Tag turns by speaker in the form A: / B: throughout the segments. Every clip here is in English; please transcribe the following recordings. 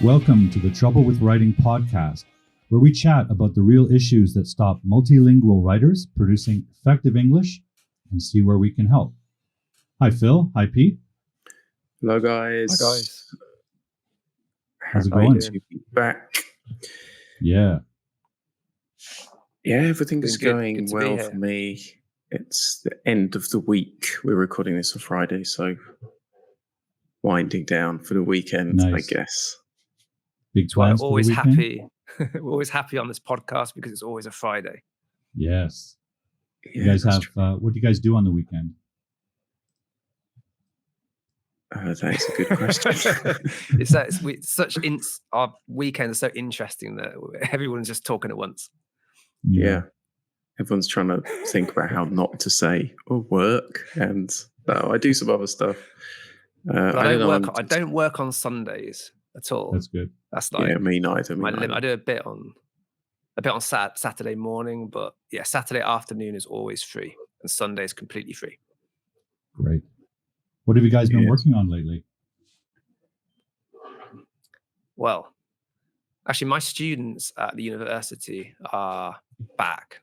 A: Welcome to the Trouble with Writing podcast, where we chat about the real issues that stop multilingual writers producing effective English and see where we can help. Hi, Phil. Hi, Pete.
B: Hello, guys.
C: Hi, guys.
A: How's it
B: Happy
A: going?
B: to be back.
A: Yeah.
B: Yeah, everything is
C: Been good
B: going
C: to be
B: well
C: here.
B: for me. It's the end of the week. We're recording this on Friday, so winding down for the weekend, I
A: Nice.
B: guess.
A: Big
C: That's why I'm
A: plans for the
C: always
A: weekend?
C: happy. We're always happy on this podcast because it's always a Friday.
A: Yes. You
B: Yeah,
A: guys
B: that's
A: have,
B: true.
A: what do you guys do on the weekend?
B: That is a good question.
C: Our weekends are so interesting that everyone's just talking at once.
B: Yeah. Everyone's trying to think about how not to say or work, and no, I do some other stuff.
C: But
B: I
C: I don't work on Sundays at all.
A: That's good.
C: That's like
B: Yeah, me neither.
C: my limit. I do a bit on Saturday morning, but yeah, Saturday afternoon is always free, and Sunday is completely free.
A: Great. What have you guys been
B: Yes.
A: working on lately?
C: Well, actually, my students at the university are back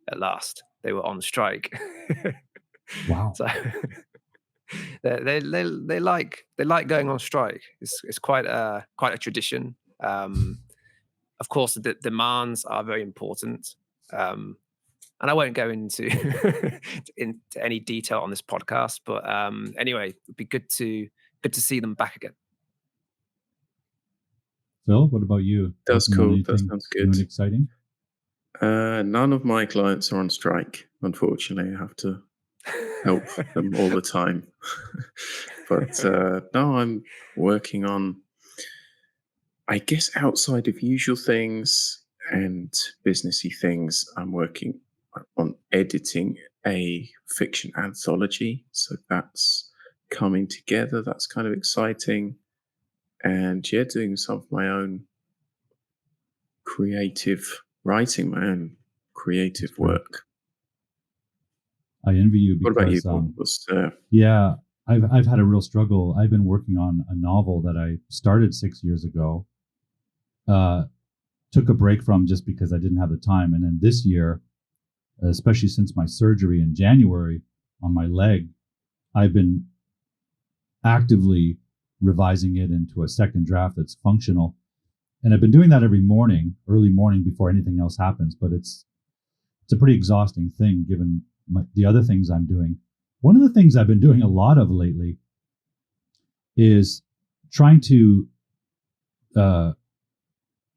C: at last. They were on strike.
A: Wow.
C: So they like going on strike. It's quite a tradition. Of course, the demands are very important. And I won't go into into any detail on this podcast, but anyway, it'd be good to see them back again.
A: Phil, what about you?
B: That's
A: Working on
B: cool. That
A: anything
B: sounds
A: new and
B: good.
A: exciting?
B: None of my clients are on strike. Unfortunately, I have to help them all the time. But no, I'm working on, I guess, outside of usual things and businessy things. I'm working on editing a fiction anthology. So that's coming together. That's kind of exciting. And yeah, doing some of my own creative writing, my own creative
A: That's great.
B: work.
A: I envy you
B: What about you,
A: because,
B: Paul?
A: yeah, I've had a real struggle. I've been working on a novel that I started 6 years ago. Took a break from just because I didn't have the time, and then this year, especially since my surgery in January on my leg, I've been actively revising it into a second draft that's functional. And I've been doing that every morning, early morning, before anything else happens. But it's a pretty exhausting thing given the other things I'm doing. One of the things I've been doing a lot of lately is trying to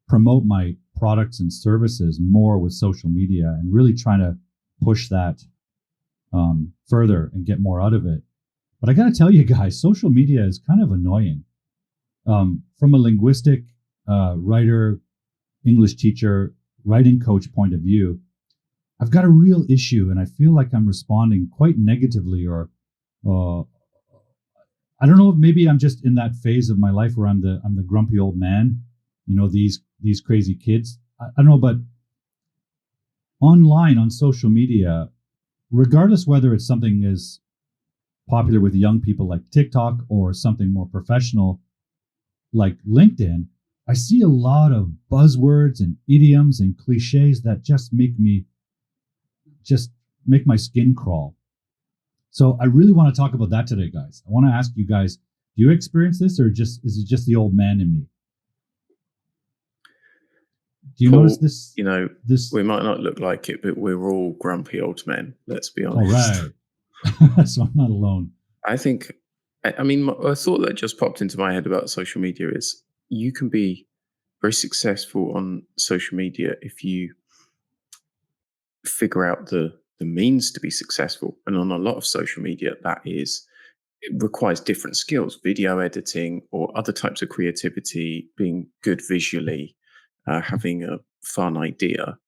A: promote my products and services more with social media and really trying to push that further and get more out of it. But I got to tell you guys, social media is kind of annoying. From a linguistic writer, English teacher, writing coach point of view, I've got a real issue, and I feel like I'm responding quite negatively, or I don't know, maybe I'm just in that phase of my life where I'm the grumpy old man, these crazy kids. I don't know, but online on social media, regardless whether it's something as popular with young people like TikTok or something more professional like LinkedIn, I see a lot of buzzwords and idioms and cliches that just make my skin crawl. So I really want to talk about that today, guys. I want to ask you guys, do you experience this, or is it just the old man in me? Do you
B: Paul,
A: notice this?
B: We might not look like it, but we're all grumpy old men. Let's be honest.
A: All right. So I'm not alone.
B: I think, a thought that just popped into my head about social media is you can be very successful on social media if you figure out the means to be successful. And on a lot of social media, it requires different skills, video editing or other types of creativity, being good visually, having a fun idea.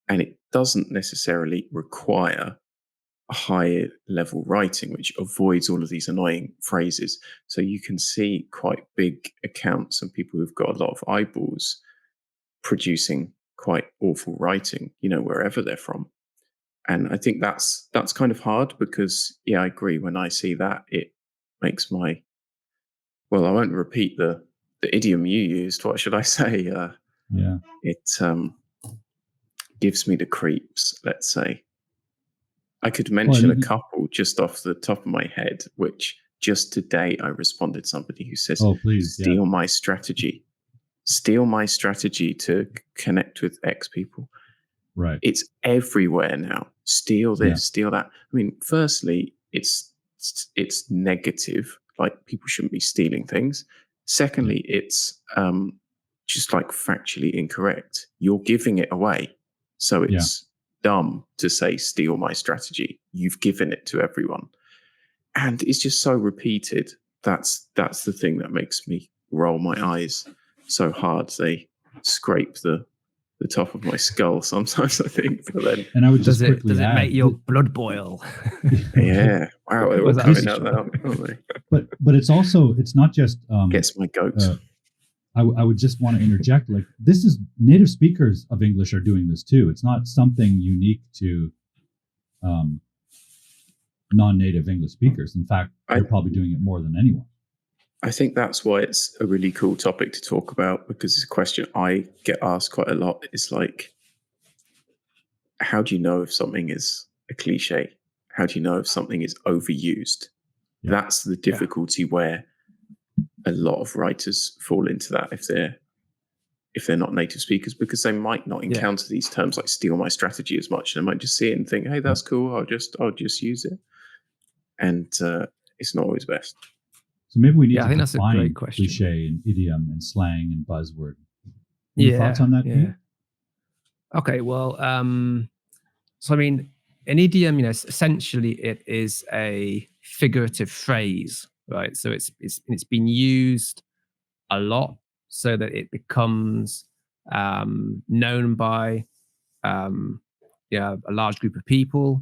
B: And it doesn't necessarily require a high level writing, which avoids all of these annoying phrases. So you can see quite big accounts and people who've got a lot of eyeballs producing quite awful writing, wherever they're from. And I think that's kind of hard because, yeah, I agree. When I see that, it makes I won't repeat the the idiom you used, what should I say?
A: Yeah.
B: It gives me the creeps, let's say. I could mention a couple just off the top of my head, which just today I responded to somebody who says,
A: oh, please.
B: steal my strategy. Steal my strategy to connect with X people.
A: Right.
B: It's everywhere now. Steal this, steal that. I mean, firstly, it's negative. Like, people shouldn't be stealing things. Secondly, it's just like factually incorrect. You're giving it away. So it's dumb to say steal my strategy. You've given it to everyone. And it's just so repeated. That's the thing that makes me roll my eyes so hard. They scrape the top of my skull sometimes, I think. But then,
A: and I would just
C: does
A: quickly
C: it
A: add,
C: make your blood boil?
B: yeah, wow, they're all coming out now, aren't they?
A: But it's also, it's not just
B: gets my goats.
A: I would just want to interject, like, this is native speakers of English are doing this too. It's not something unique to non-native English speakers. In fact, they're probably doing it more than anyone.
B: I think that's why it's a really cool topic to talk about, because it's a question I get asked quite a lot. It's like, how do you know if something is a cliche? How do you know if something is overused? Yeah. That's the difficulty where a lot of writers fall into that if they're not native speakers, because they might not encounter these terms like steal my strategy as much, and they might just see it and think, hey, that's cool, I'll just use it. And it's not always best.
A: So maybe we need to
C: I think that's a
A: define
C: great question.
A: cliche and idiom and slang and buzzword. Any thoughts on that, Pete?
C: Okay, well, so I mean, an idiom, essentially it is a figurative phrase, right? So it's been used a lot so that it becomes known by a large group of people.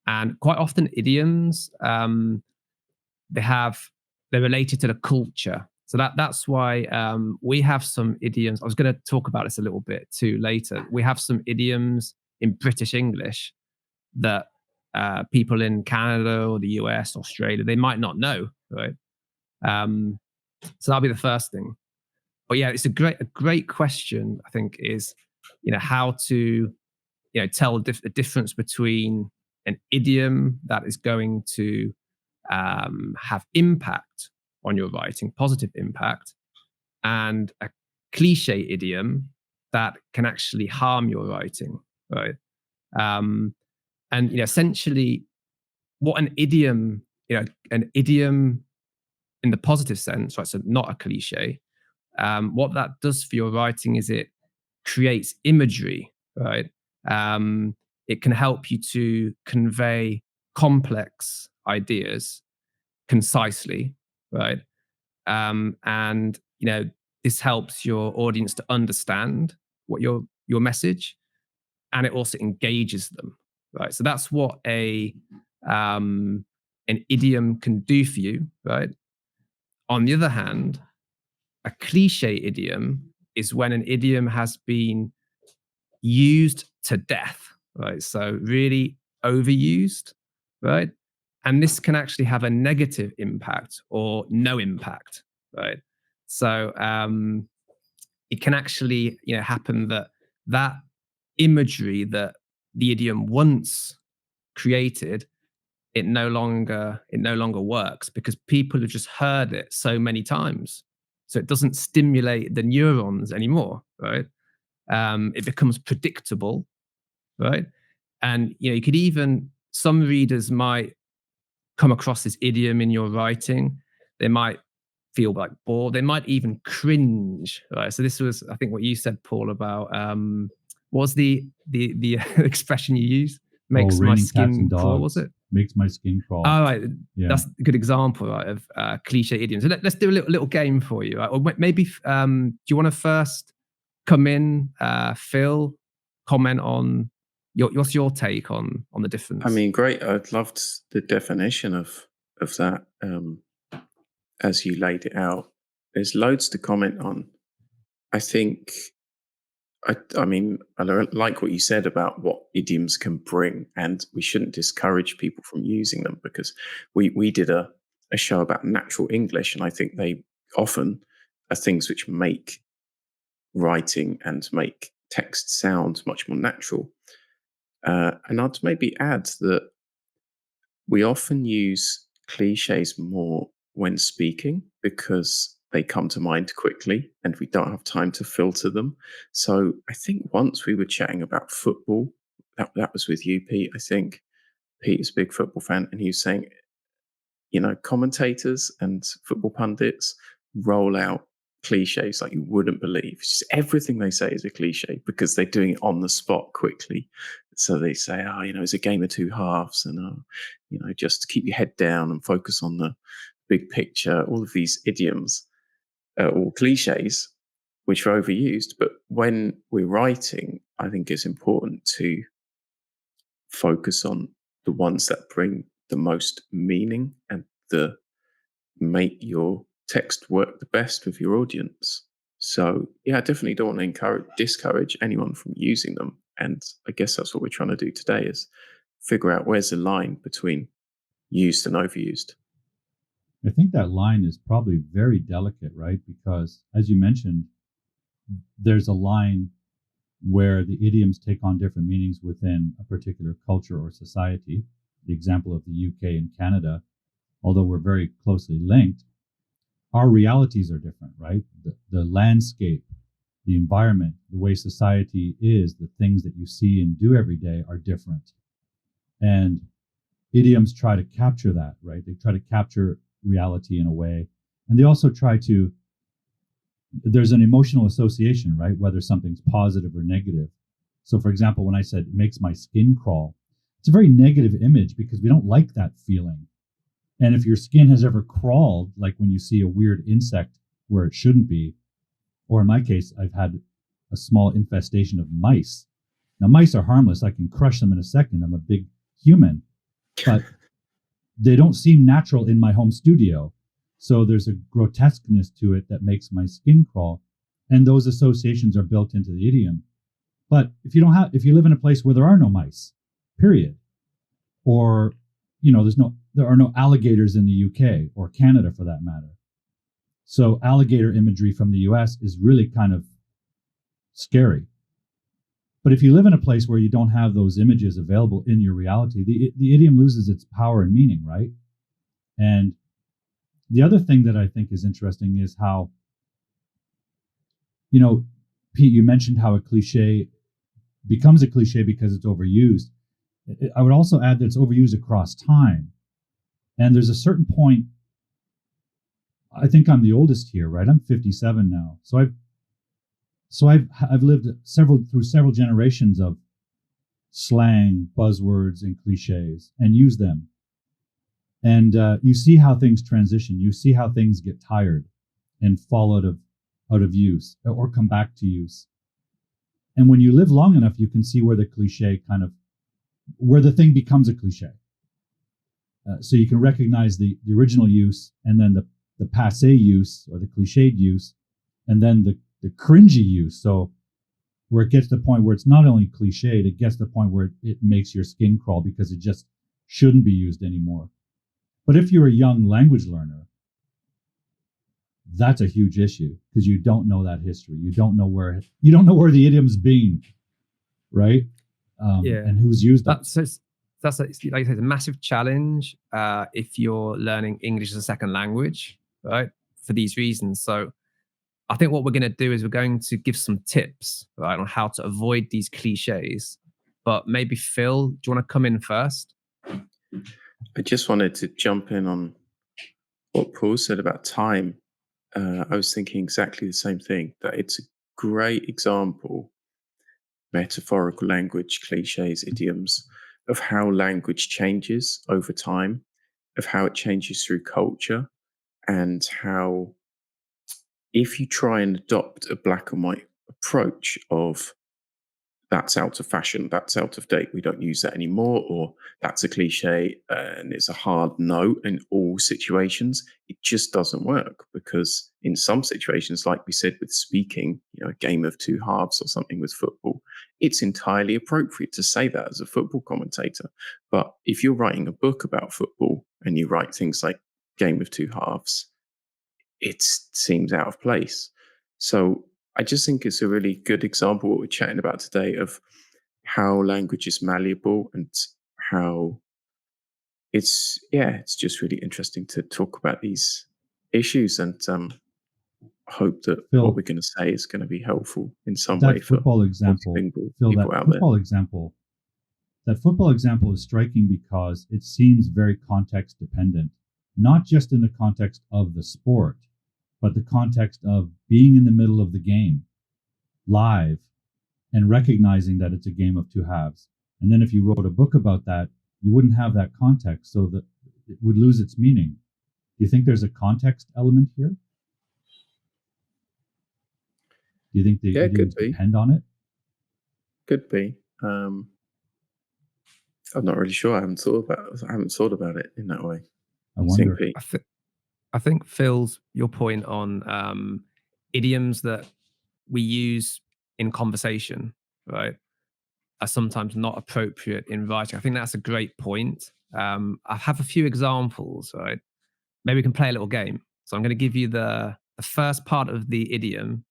C: And quite often idioms, they're related to the culture. So that's why we have some idioms. I was going to talk about this a little bit too later. We have some idioms in British English that people in Canada or the US, Australia, they might not know, right? So that'll be the first thing. But yeah, it's a great question. I think is how to tell the difference between an idiom that is going to have impact on your writing, positive impact, and a cliche idiom that can actually harm your writing, right? And essentially, what an idiom in the positive sense, right? So not a cliche. What that does for your writing is it creates imagery, right? It can help you to convey complex ideas concisely, right? And this helps your audience to understand what your message, and it also engages them, right? So that's what an idiom can do for you, right? On the other hand, a cliche idiom is when an idiom has been used to death, right? So really overused, right? And this can actually have a negative impact or no impact, right? So it can actually happen that imagery that the idiom once created, it no longer works because people have just heard it so many times. So it doesn't stimulate the neurons anymore, right? It becomes predictable, right? And you could even, some readers might come across this idiom in your writing. They might feel like bored. They might even cringe, right? So this was, I think, what you said, Paul, about what was the expression you used? Makes my skin crawl, was it?
A: Makes my skin crawl.
C: Oh, right. Yeah. That's a good example, right, of cliche idioms. So let's do a little game for you. Right? Or maybe, do you want to first come in, Phil, comment on what's your take on the difference?
B: I mean, great. I'd loved the definition of that as you laid it out. There's loads to comment on. I think, I mean, I like what you said about what idioms can bring, and we shouldn't discourage people from using them, because we did a show about natural English, and I think they often are things which make writing and make text sound much more natural. And I'd maybe add that we often use cliches more when speaking because they come to mind quickly and we don't have time to filter them. So I think once we were chatting about football, that was with you, Pete. I think Pete is a big football fan, and he was saying, commentators and football pundits roll out cliches like you wouldn't believe. Just everything they say is a cliche because they're doing it on the spot quickly. So they say, it's a game of two halves, and just keep your head down and focus on the big picture. All of these idioms, or cliches, which are overused. But when we're writing, I think it's important to focus on the ones that bring the most meaning and the make your text work the best with your audience. So yeah, I definitely don't want to discourage anyone from using them. And I guess that's what we're trying to do today, is figure out where's the line between used and overused.
A: I think that line is probably very delicate, right? Because as you mentioned, there's a line where the idioms take on different meanings within a particular culture or society. The example of the UK and Canada, although we're very closely linked, our realities are different, right? The landscape, the environment, the way society is, the things that you see and do every day are different. And idioms try to capture that, right? They try to capture reality in a way. And they also try to, there's an emotional association, right? Whether something's positive or negative. So for example, when I said it makes my skin crawl, it's a very negative image because we don't like that feeling. And if your skin has ever crawled, like when you see a weird insect where it shouldn't be, or in my case, I've had a small infestation of mice. Now, mice are harmless. I can crush them in a second. I'm a big human, but they don't seem natural in my home studio. So there's a grotesqueness to it that makes my skin crawl. And those associations are built into the idiom. But if you live in a place where there are no mice, period, or, there are no alligators in the UK or Canada for that matter. So alligator imagery from the US is really kind of scary. But if you live in a place where you don't have those images available in your reality, the idiom loses its power and meaning, right? And the other thing that I think is interesting is how, Pete, you mentioned how a cliche becomes a cliche because it's overused. I would also add that it's overused across time. And there's a certain point, I think I'm the oldest here, right? I'm 57 now. So I've lived through several generations of slang, buzzwords, and cliches, and use them. And you see how things transition. You see how things get tired and fall out of use or come back to use. And when you live long enough, you can see where the cliche where the thing becomes a cliche. So you can recognize the original use, and then the passé use or the cliched use, and then the cringy use. So where it gets to the point where it's not only cliched, it gets to the point where it makes your skin crawl because it just shouldn't be used anymore. But if you're a young language learner, that's a huge issue because you don't know that history. You don't know where the idiom's been, right? And who's used it.
C: That's like I said, a massive challenge if you're learning English as a second language, right? For these reasons. So I think what we're going to do is we're going to give some tips, right, on how to avoid these cliches. But maybe Phil, do you want to come in first?
B: I just wanted to jump in on what Paul said about time. I was thinking exactly the same thing, that it's a great example, metaphorical language, cliches, idioms, of how language changes over time, of how it changes through culture, and how if you try and adopt a black and white approach of that's out of fashion, that's out of date, we don't use that anymore, or that's a cliche and it's a hard no in all situations, it just doesn't work. Because in some situations, like we said with speaking, a game of two halves or something with football, it's entirely appropriate to say that as a football commentator. But if you're writing a book about football and you write things like game of two halves, it seems out of place. So I just think it's a really good example what we're chatting about today of how language is malleable and how it's just really interesting to talk about these issues and hope that
A: Phil,
B: what we're going to say is going to be helpful in some
A: that
B: way for
A: football example,
B: people,
A: Phil,
B: people
A: that
B: out there.
A: football example is striking because it seems very context dependent, not just in the context of the sport, but the context of being in the middle of the game, live, and recognizing that it's a game of two halves. And then if you wrote a book about that, you wouldn't have that context, so that it would lose its meaning. Do you think there's a context element here? Do you think the idioms depend on it?
B: Could be. I'm not really sure. I haven't thought about it in that way.
A: I wonder.
C: I think Phil's your point on idioms that we use in conversation, right, are sometimes not appropriate in writing. I think that's a great point. I have a few examples, right? Maybe we can play a little game. So I'm going to give you the first part of the idiom,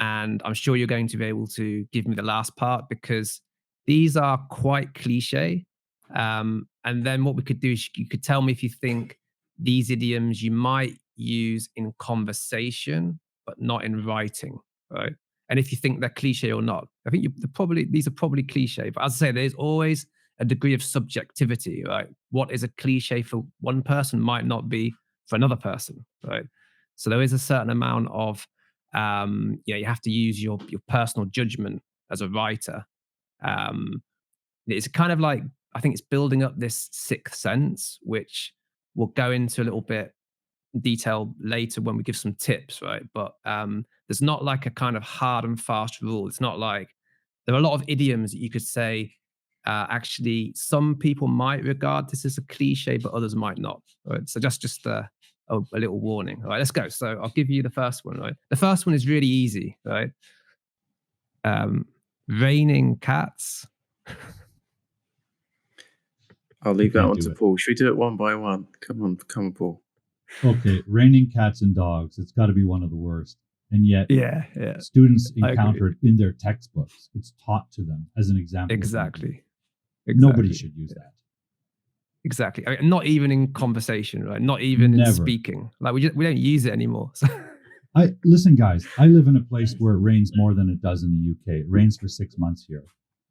C: and I'm sure you're going to be able to give me the last part because these are quite cliche. And then what we could do is you could tell me if you think these idioms you might use in conversation, but not in writing, right? And if you think they're cliche or not. I think these are probably cliche, but as I say, there's always a degree of subjectivity, right? What is a cliche for one person might not be for another person, right? So there is a certain amount of you have to use your personal judgment as a writer. It's kind of like, I think it's building up this sixth sense, which we'll go into a little bit detail later when we give some tips, right? But there's not like a kind of hard and fast rule. It's not like there are a lot of idioms that you could say. Actually, some people might regard this as a cliche, but others might not. Right? So just a little warning. All right, let's go. So I'll give you the first one. Right, the first one is really easy. Right, raining cats.
B: I'll leave that one to Paul. Should we do it one by one? Come on, Paul.
A: Okay, raining cats and dogs. It's got to be one of the worst. And yet, students encounter it in their textbooks. It's taught to them as an example.
C: Exactly.
A: Nobody should use that.
C: Exactly. I mean, not even in conversation, right? Not even in speaking. Like we don't use it anymore. So.
A: Listen, guys. I live in a place where it rains more than it does in the UK. It rains for 6 months here,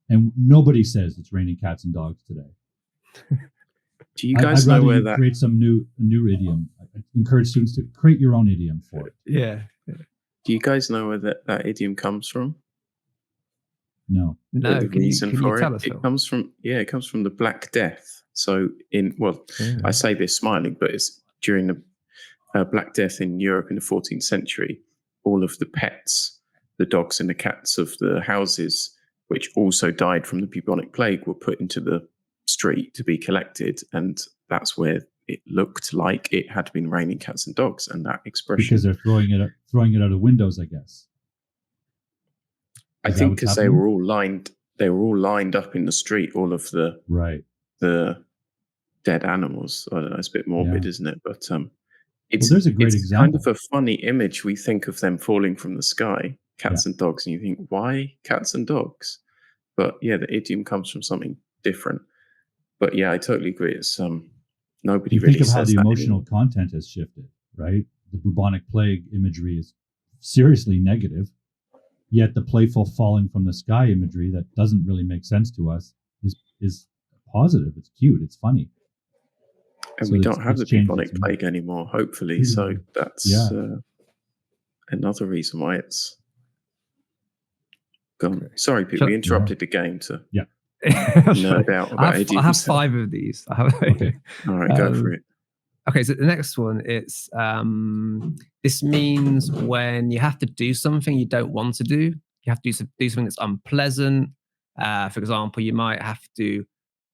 A: and nobody says it's raining cats and dogs today.
B: Do you guys know where that?
A: Create some new idiom. I encourage students to create your own idiom for it.
C: Yeah.
B: Do you guys know where that idiom comes from?
A: No.
B: The reason for it. It comes from the Black Death. So I say this smiling, but it's during the Black Death in Europe in the 14th century. All of the pets, the dogs and the cats of the houses, which also died from the bubonic plague, were put into the street to be collected, and that's where it looked like it had been raining cats and dogs, and that expression
A: because they're throwing it out of windows, I guess.
B: I think because they were all lined up in the street, all of the dead animals. I don't know, it's a bit morbid, isn't it? But
A: there's a great example.
B: Kind of a funny image. We think of them falling from the sky, cats and dogs, and you think, why cats and dogs? But the idiom comes from something different. But I totally agree. It's nobody really says that.
A: Think of how the emotional content has shifted, right? The bubonic plague imagery is seriously negative, yet the playful falling from the sky imagery that doesn't really make sense to us is positive. It's cute. It's funny.
B: And we don't have the bubonic plague anymore, hopefully. So that's another reason why it's gone. Sorry, Pete, we interrupted the game to nerd out about idioms.
C: I have 5 of these.
B: Okay. All right, go for it.
C: Okay, so the next one, it's this means when you have to do something you don't want to do. You have to do something that's unpleasant. For example, you might have to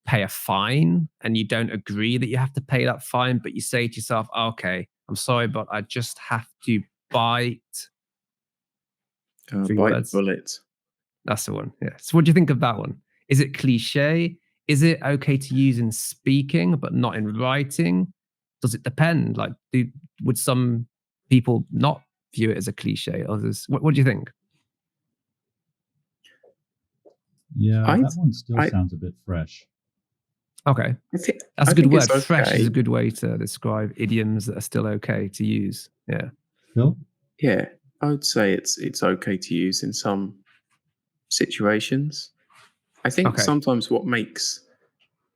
C: pay a fine and you don't agree that you have to pay that fine, but you say to yourself, okay, I'm sorry, but I just have to bite.
B: Bite bullet.
C: That's the one. Yeah. So what do you think of that one? Is it cliche? Is it okay to use in speaking, but not in writing? Does it depend? Like, would some people not view it as a cliche? Others, what do you think?
A: Yeah,
B: I,
A: that one still
B: I,
A: sounds a bit fresh.
C: Okay,
B: I think
C: that's
B: I
C: a good
B: think
C: word.
B: it's
C: Fresh is
B: okay.
C: a good way to describe idioms that are still okay to use. Yeah.
A: Phil?
B: Yeah, I would say it's okay to use in some situations. I think
C: Okay.
B: sometimes what makes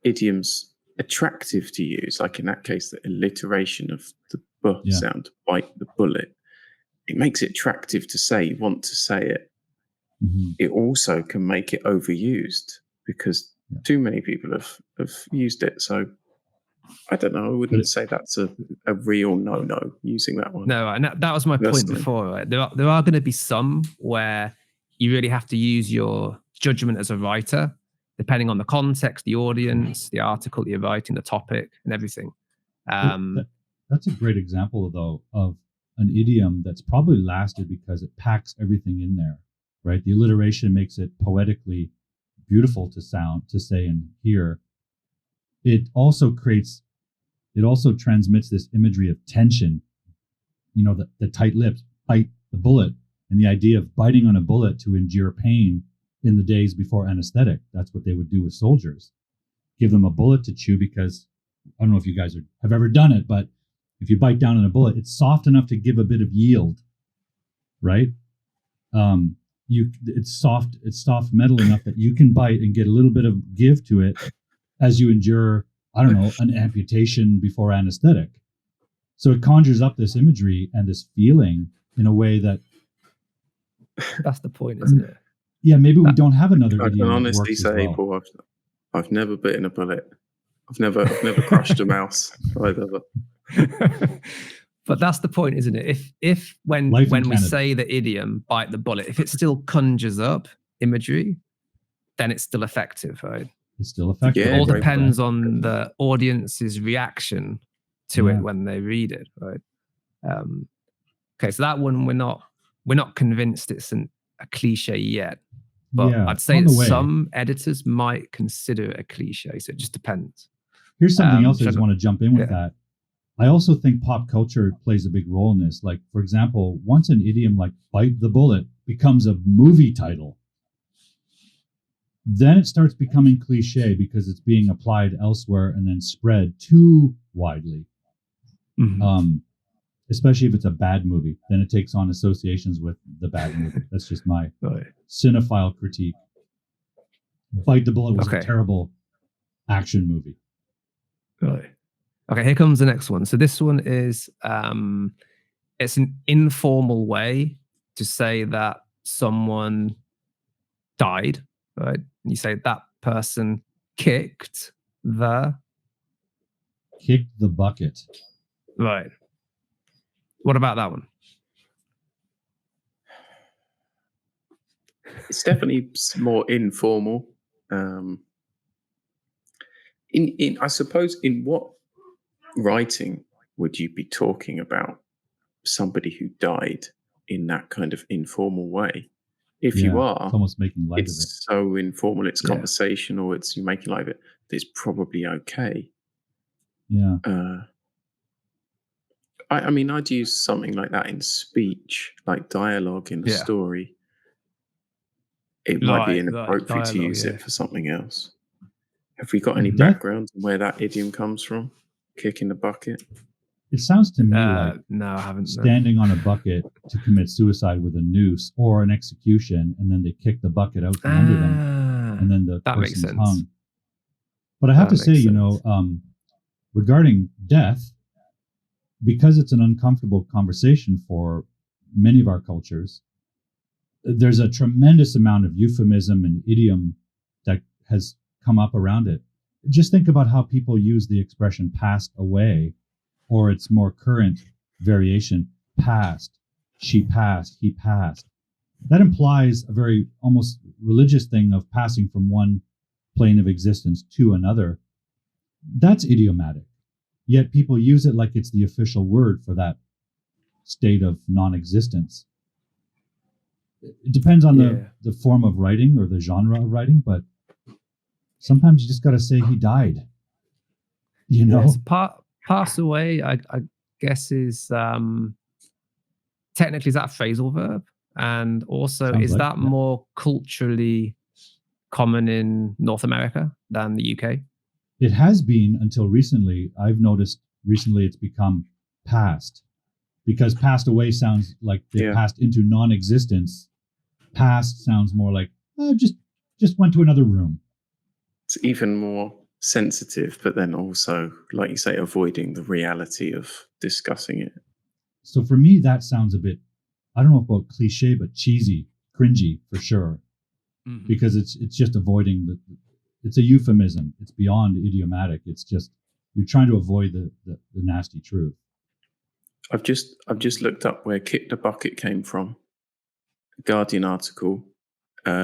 B: idioms attractive to use, like in that case, the alliteration of the b
A: Yeah.
B: sound, bite the bullet, it makes it attractive to say, you want to say it.
A: Mhm.
B: It also can make it overused because
A: Yeah.
B: too many people have used it. So I don't know. I
A: But
B: wouldn't
A: it,
B: say that's a real no using that one.
C: No, and that was my point
B: Personally.
C: before. Right? There are going to be some where you really have to use your judgment as a writer, depending on the context, the audience, the article you're writing, the topic, and everything.
A: that's a great example, though, of an idiom that's probably lasted because it packs everything in there, right? The alliteration makes it poetically beautiful to say and hear. It also transmits this imagery of tension, the tight lips, bite the bullet, and the idea of biting on a bullet to endure pain in the days before anesthetic. That's what they would do with soldiers. Give them a bullet to chew because I don't know if you guys have ever done it, but if you bite down on a bullet, it's soft enough to give a bit of yield, right? It's soft metal enough that you can bite and get a little bit of give to it as you endure, I don't know, an amputation before anesthetic. So it conjures up this imagery and this feeling in a way that
C: that's the point, isn't it?
A: Yeah, maybe we don't have another
B: I can
A: idiom that
B: honestly
A: works as
B: say,
A: well.
B: Paul, I've never bitten a bullet. I've never crushed a mouse either.
C: But that's the point, isn't it? If when
A: Life in
C: we
A: Canada.
C: say the idiom "bite the bullet," if it still conjures up imagery, then it's still effective, right?
A: It's still effective.
B: Yeah,
C: It all
B: right.
C: depends on the audience's reaction to
A: Yeah.
C: it when they read it, right? Okay, so that one we're not convinced it's a cliche yet, but
A: Yeah,
C: I'd say
A: on
C: that
A: the way.
C: some editors might consider it a cliche. So it just depends.
A: Here's something else I
C: should
A: just
C: I-
A: want to jump in with
C: yeah.
A: that. I also think pop culture plays a big role in this. Like, for example, once an idiom like bite the bullet becomes a movie title, then it starts becoming cliche because it's being applied elsewhere and then spread too widely.
C: Mhm.
A: Especially if it's a bad movie, then it takes on associations with the bad movie. That's just my
C: Right.
A: cinephile critique. Bite the Bullet was a
C: Okay.
A: terrible action movie.
C: Right. Okay, here comes the next one. So this one is it's an informal way to say that someone died, right? And you say that person kicked the
A: Kick the bucket.
C: right. What about that one?
B: It's definitely more informal. In I suppose, in what writing would you be talking about somebody who died in that kind of informal way? If you
A: Yeah,
B: are,
A: it's almost making light of it.
B: it's so informal, it's
C: Yeah.
B: conversational, it's you making light of it, that it's probably okay.
A: Yeah.
B: I mean, I'd use something like that in speech, like dialogue in a
C: Yeah.
B: story. It might be
C: Right,
B: inappropriate to
C: dialogue,
B: use
C: yeah.
B: it for something else. Have we got any
A: Death-
B: background on where that idiom comes from? Kick in the bucket?
A: It sounds to me like
C: No, I haven't. No.
A: standing on a bucket to commit suicide with a noose or an execution, and then they kick the bucket out from under them, and then the
C: that makes
A: person's
C: sense.
A: hung. But I have
C: That
A: to say,
C: makes
A: regarding death, because it's an uncomfortable conversation for many of our cultures, there's a tremendous amount of euphemism and idiom that has come up around it. Just think about how people use the expression passed away, or its more current variation, passed, she passed, he passed. That implies a very almost religious thing of passing from one plane of existence to another. That's idiomatic. Yet people use it like it's the official word for that state of non-existence. It depends on the form of writing or the genre of writing, but sometimes you just got to say he died. You know,
C: Pass away, I guess is technically, is that a phrasal verb? And also,
A: Sounds
C: is
A: like,
C: that
A: yeah.
C: more culturally common in North America than the UK?
A: It has been until recently. I've noticed recently it's become past, because passed away sounds like they
B: Yeah.
A: passed into non-existence. Past sounds more like, oh, just went to another room.
B: It's even more sensitive, but then also, like you say, avoiding the reality of discussing it.
A: So for me, that sounds a bit, I don't know about cliche, but cheesy, cringy for sure, because it's just avoiding it's a euphemism. It's beyond idiomatic. It's just, you're trying to avoid the nasty truth.
B: I've just looked up where kick the bucket came from. A Guardian article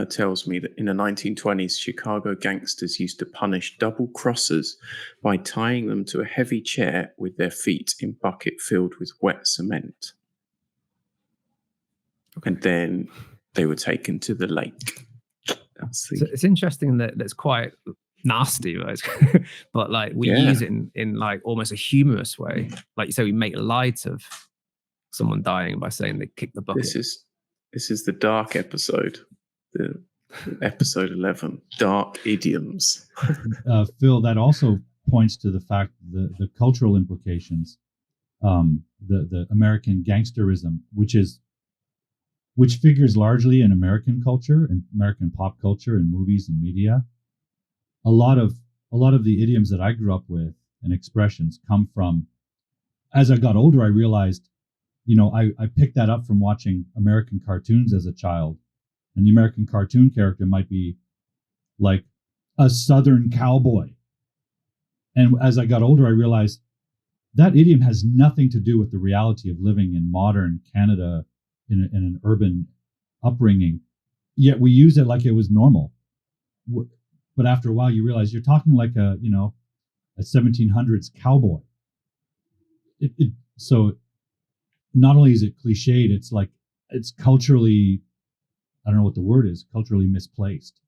B: tells me that in the 1920s, Chicago gangsters used to punish double crossers by tying them to a heavy chair with their feet in bucket filled with wet cement.
C: Okay.
B: And then they were taken to the lake. That's the,
C: So it's interesting that that's quite nasty, right? But like we
B: Yeah.
C: use it in like almost a humorous way. Like you say, we make light of someone dying by saying they kicked the bucket.
B: this is the dark episode, the episode 11, dark idioms.
A: Phil, that also points to the fact the cultural implications, the American gangsterism, which figures largely in American culture and American pop culture and movies and media. A lot of the idioms that I grew up with and expressions come from. As I got older, I realized, I picked that up from watching American cartoons as a child, and the American cartoon character might be like a Southern cowboy. And as I got older, I realized that idiom has nothing to do with the reality of living in modern Canada in an urban upbringing. Yet we use it like it was normal. But after a while, you realize you're talking like a 1700s cowboy. So not only is it cliched, it's like it's culturally, I don't know what the word is, culturally misplaced.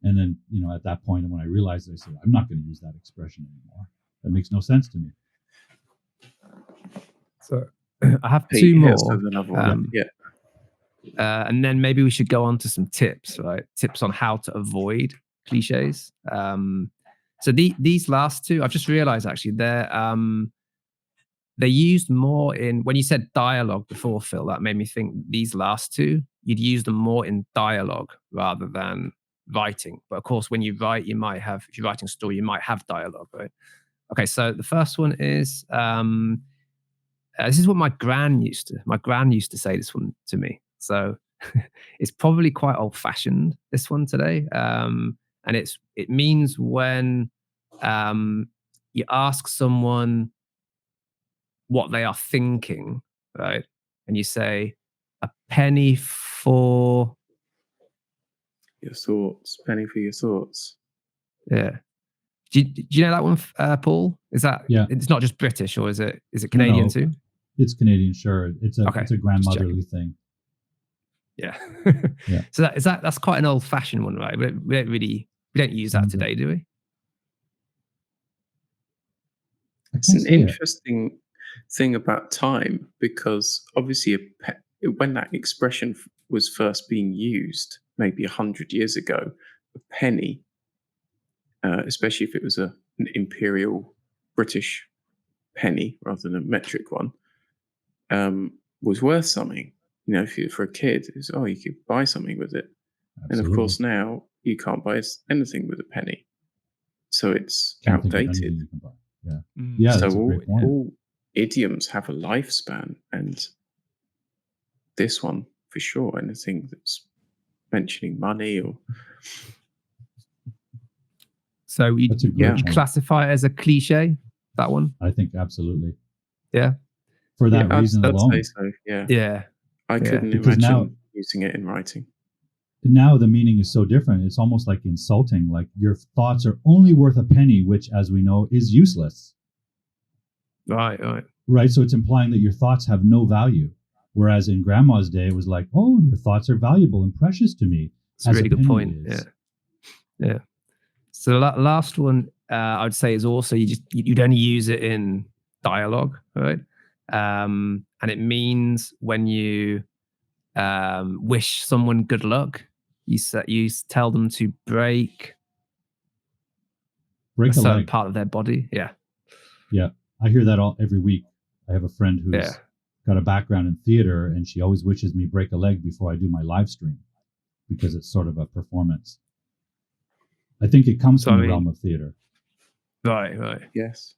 A: And then, at that point, when I realized it, I said, I'm not going to use that expression anymore. That makes no sense to me.
C: So I have
B: Pete,
C: two more.
B: here's another one. Yeah.
C: And then maybe we should go on to some tips, right? Tips on how to avoid cliches. So these last two, I've just realized actually they're used more in, when you said dialogue before, Phil, that made me think these last two, you'd use them more in dialogue rather than writing. But of course, when you write, you might have, if you're writing a story, you might have dialogue, right? Okay, so the first one is, this is what my gran used to say this one to me. So it's probably quite old fashioned, this one today. And it means when you ask someone what they are thinking, right? And you say, a penny for
B: Your thoughts, penny for your thoughts.
C: Yeah. Do you know that one, Paul? Is that,
A: Yeah.
C: It's not just British, or is it Canadian too?
A: It's Canadian, sure. It's a
C: Okay,
A: grandmotherly thing.
C: Yeah.
A: Yeah.
C: So that's quite an old fashioned one, right? We don't use that today, do we?
B: It's an interesting thing about time, because obviously when that expression was first being used, maybe 100 years ago, a penny, especially if it was an imperial British penny rather than a metric one, was worth something. For a kid, it was, you could buy something with it.
A: Absolutely.
B: And of course now you can't buy anything with a penny. So it's
A: Can't think of
B: outdated.
A: anything you can buy. Yeah. Yeah,
B: So
A: that's a great point.
B: all idioms have a lifespan, and this one for sure. Anything that's mentioning money or
C: So you
A: That's a great point.
C: classify it as a cliche, that one?
A: I think absolutely.
C: Yeah.
A: For that reason
B: I'd
A: alone.
B: say so. Yeah.
C: Yeah.
B: I couldn't
A: Because
B: imagine
A: now-
B: using it in writing.
A: Now the meaning is so different. It's almost like insulting. Like, your thoughts are only worth a penny, which, as we know, is useless.
C: Right.
A: Right. So it's implying that your thoughts have no value. Whereas in grandma's day, it was like, oh, your thoughts are valuable and precious to me.
C: It's a really good point. Yeah. So the last one, I would say, is also you'd only use it in dialogue, right? and it means when you wish someone good luck, you tell them to break a
A: Break a
C: certain
A: leg.
C: part of their body. Yeah.
A: Yeah, I hear that every week. I have a friend who's
C: Yeah.
A: got a background in theater, and she always wishes me break a leg before I do my live stream because it's sort of a performance. I think it comes from the realm of theater.
C: Right.
B: Yes.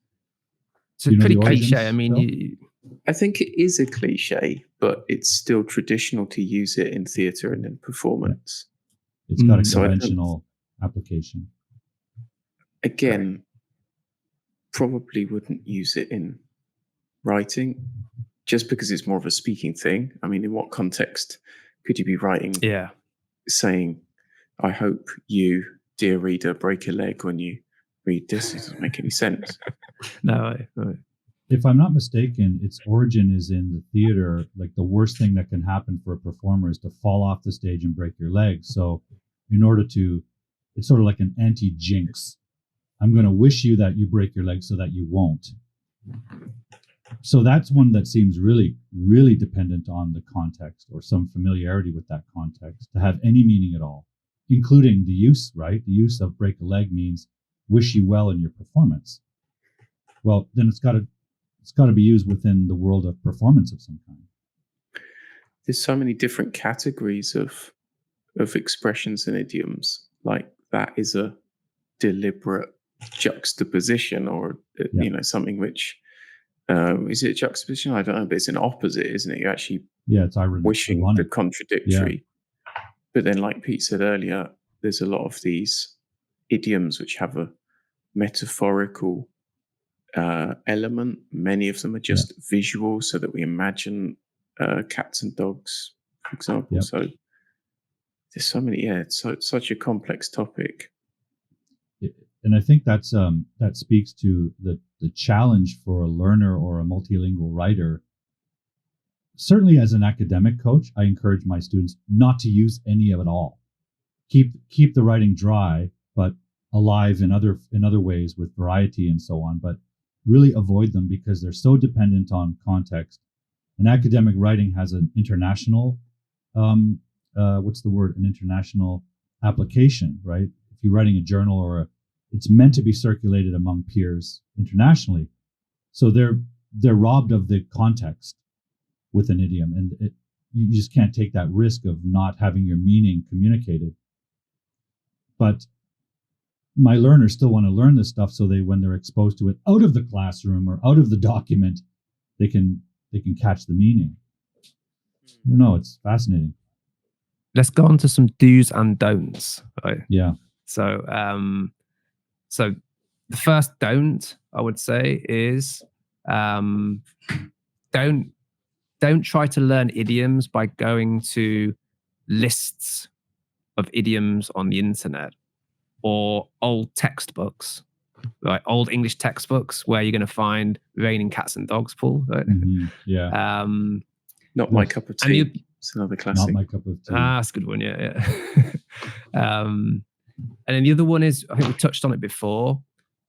C: So
A: Do you know
C: pretty
A: the origins,
C: cliche. I mean,
A: Phil?
B: I think it is a cliche, but it's still traditional to use it in theatre and in performance.
A: It's got a
B: So I don't-
A: conventional application.
B: Again, probably wouldn't use it in writing just because it's more of a speaking thing. I mean, in what context could you be writing
C: yeah.
B: saying, I hope you, dear reader, break a leg when you read this? It doesn't make any sense.
C: No.
A: If I'm not mistaken, its origin is in the theater. Like the worst thing that can happen for a performer is to fall off the stage and break your leg. So in order to, it's sort of like an anti-jinx. I'm going to wish you that you break your leg so that you won't. So that's one that seems really, really dependent on the context or some familiarity with that context to have any meaning at all, including the use, right? The use of break a leg means wish you well in your performance. Well, then it's got to be used within the world of performance of some kind.
B: There's so many different categories of expressions and idioms. Like that is a deliberate juxtaposition, or something which is it a juxtaposition? I don't know, but it's an opposite, isn't it? You're actually
A: it's ironic.
B: wishing the contradictory. But then, like Pete said earlier, there's a lot of these idioms which have a metaphorical element. Many of them are just visual, so that we imagine cats and dogs, for example. So there's so many. Yeah, it's such a complex topic.
A: And I think that speaks to the challenge for a learner or a multilingual writer. Certainly, as an academic coach, I encourage my students not to use any of it all. Keep the writing dry, but alive in other ways with variety and so on. But really avoid them because they're so dependent on context. And academic writing has an international, an international application, right? If you're writing a journal it's meant to be circulated among peers internationally. So they're robbed of the context with an idiom, and you just can't take that risk of not having your meaning communicated. But my learners still want to learn this stuff, so when they're exposed to it out of the classroom or out of the document, they can catch the meaning. No, it's fascinating.
C: Let's go on to some do's and don'ts. Right?
A: Yeah.
C: So the first don't I would say is don't try to learn idioms by going to lists of idioms on the internet or old textbooks, right? Old English textbooks where you're going to find raining cats and dogs, Paul. Right?
A: Mm-hmm. Yeah.
B: Not my cup of tea. It's another classic.
A: Not my cup of tea.
C: That's a good one. Yeah. And then the other one is, I think we touched on it before.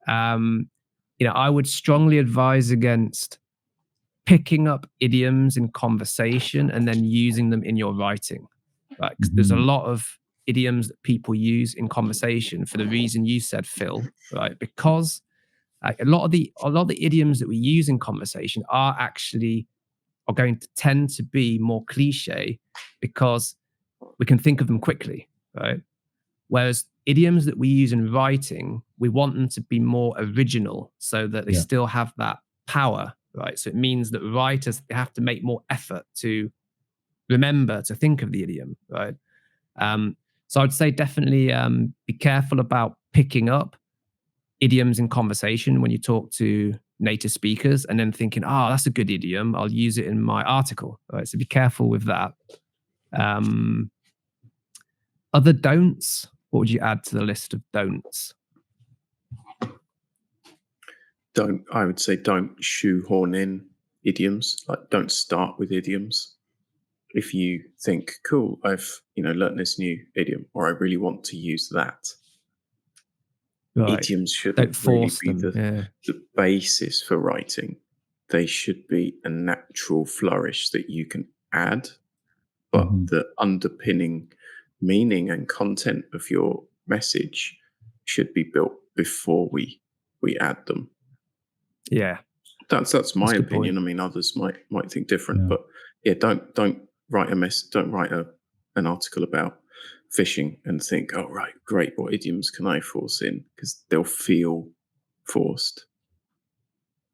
C: I would strongly advise against picking up idioms in conversation and then using them in your writing. Right? 'Cause there's a lot of idioms that people use in conversation for the reason you said, Phil. Right? Because a lot of the idioms that we use in conversation are going to tend to be more cliche because we can think of them quickly, right? Whereas idioms that we use in writing, we want them to be more original so that they still have that power, right? So it means that writers have to make more effort to remember to think of the idiom, right? So I'd say definitely be careful about picking up idioms in conversation when you talk to native speakers and then thinking, oh, that's a good idiom, I'll use it in my article, right? So be careful with that. Other don'ts, what would you add to the list of don'ts?
B: I would say don't shoehorn in idioms. Like don't start with idioms. If you think, cool, I've learned this new idiom, or I really want to use that. Right. Idioms shouldn't really be the basis for writing. they should be a natural flourish that you can add, but
A: Hmm.
B: the underpinning meaning and content of your message should be built before we add them.
C: Yeah,
B: That's
C: that's
B: my
C: a good point.
B: opinion. I mean, others might think different,
A: Yeah.
B: but yeah, don't write don't write an article about fishing and think, oh right, great, what idioms can I force in? Because they'll feel forced.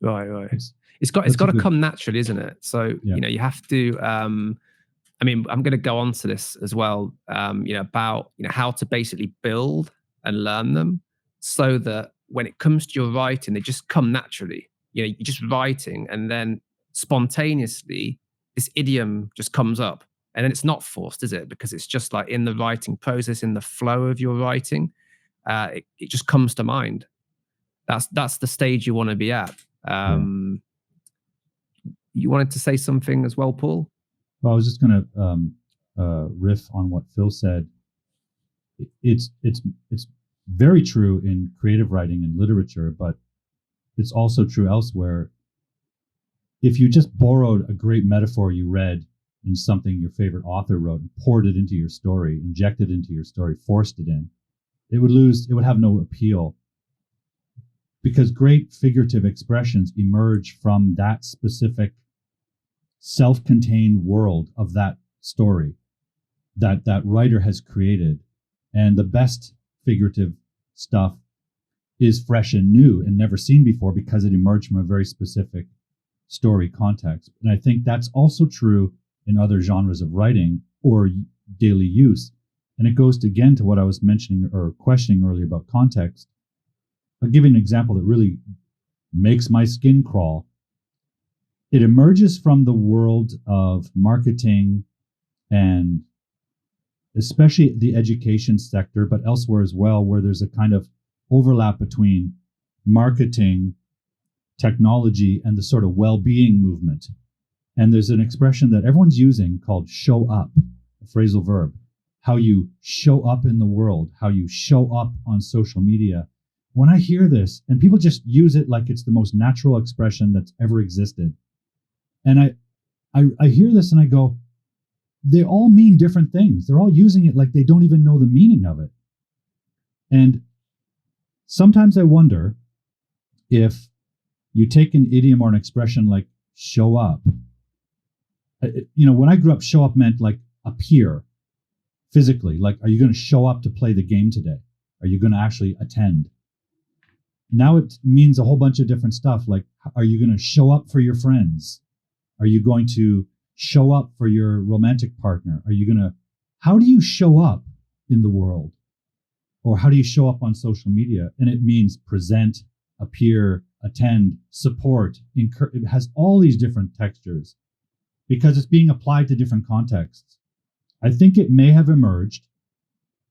C: Right.
A: That's
C: It's
A: that's a
C: got to
A: good.
C: come naturally, isn't it? So
A: Yeah.
C: you have to. I mean, I'm going to go on to this as well. About how to basically build and learn them, so that when it comes to your writing, they just come naturally. You're just writing, and then spontaneously, this idiom just comes up, and then it's not forced, is it? Because it's just like in the writing process, in the flow of your writing, it just comes to mind. That's the stage you want to be at.
A: Yeah.
C: You wanted to say something as well, Paul?
A: Well, I was just going to riff on what Phil said. It's very true in creative writing and literature, but it's also true elsewhere. If you just borrowed a great metaphor you read in something your favorite author wrote and poured it into your story, injected it into your story, forced it in, it would have no appeal, because great figurative expressions emerge from that specific self-contained world of that story that writer has created. And the best figurative stuff is fresh and new and never seen before, because it emerged from a very specific story context. And I think that's also true in other genres of writing or daily use. And it goes again to what I was mentioning or questioning earlier about context. I'll give you an example that really makes my skin crawl. It emerges from the world of marketing and especially the education sector, but elsewhere as well, where there's a kind of overlap between marketing, technology, and the sort of well-being movement. And there's an expression that everyone's using called show up, a phrasal verb, how you show up in the world, how you show up on social media. When I hear this, and people just use it like it's the most natural expression that's ever existed. And I hear this and I go, they all mean different things. They're all using it like they don't even know the meaning of it. And sometimes I wonder if you take an idiom or an expression like show up. When I grew up, show up meant like appear physically. Like, are you going to show up to play the game today? Are you going to actually attend? Now it means a whole bunch of different stuff. Like, are you going to show up for your friends? Are you going to show up for your romantic partner? How do you show up in the world? Or how do you show up on social media? And it means present, appear, attend, support, encourage. It has all these different textures because it's being applied to different contexts. I think it may have emerged.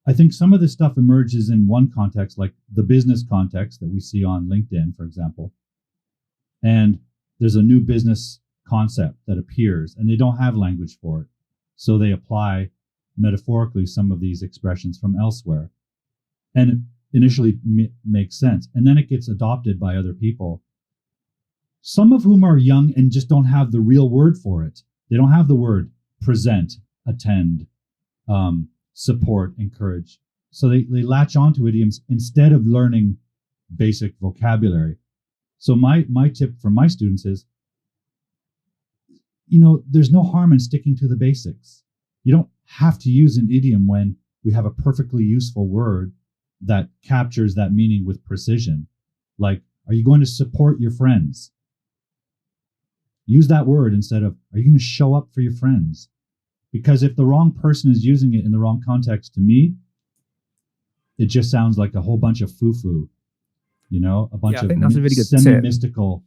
A: I think some of this stuff emerges in one context, like the business context that we see on LinkedIn, for example. And there's a new business concept that appears and they don't have language for it. So they apply metaphorically some of these expressions from elsewhere. And it initially makes sense. And then it gets adopted by other people, some of whom are young and just don't have the real word for it. They don't have the word present, attend, support, encourage. So they latch onto idioms instead of learning basic vocabulary. So my tip for my students is, there's no harm in sticking to the basics. You don't have to use an idiom when we have a perfectly useful word that captures that meaning with precision. Like, are you going to support your friends? Use that word instead of, are you going to show up for your friends? Because if the wrong person is using it in the wrong context, to me, it just sounds like a whole bunch of foo-foo, a bunch
C: I
A: of
C: think that's a really good tip.
A: semi-mystical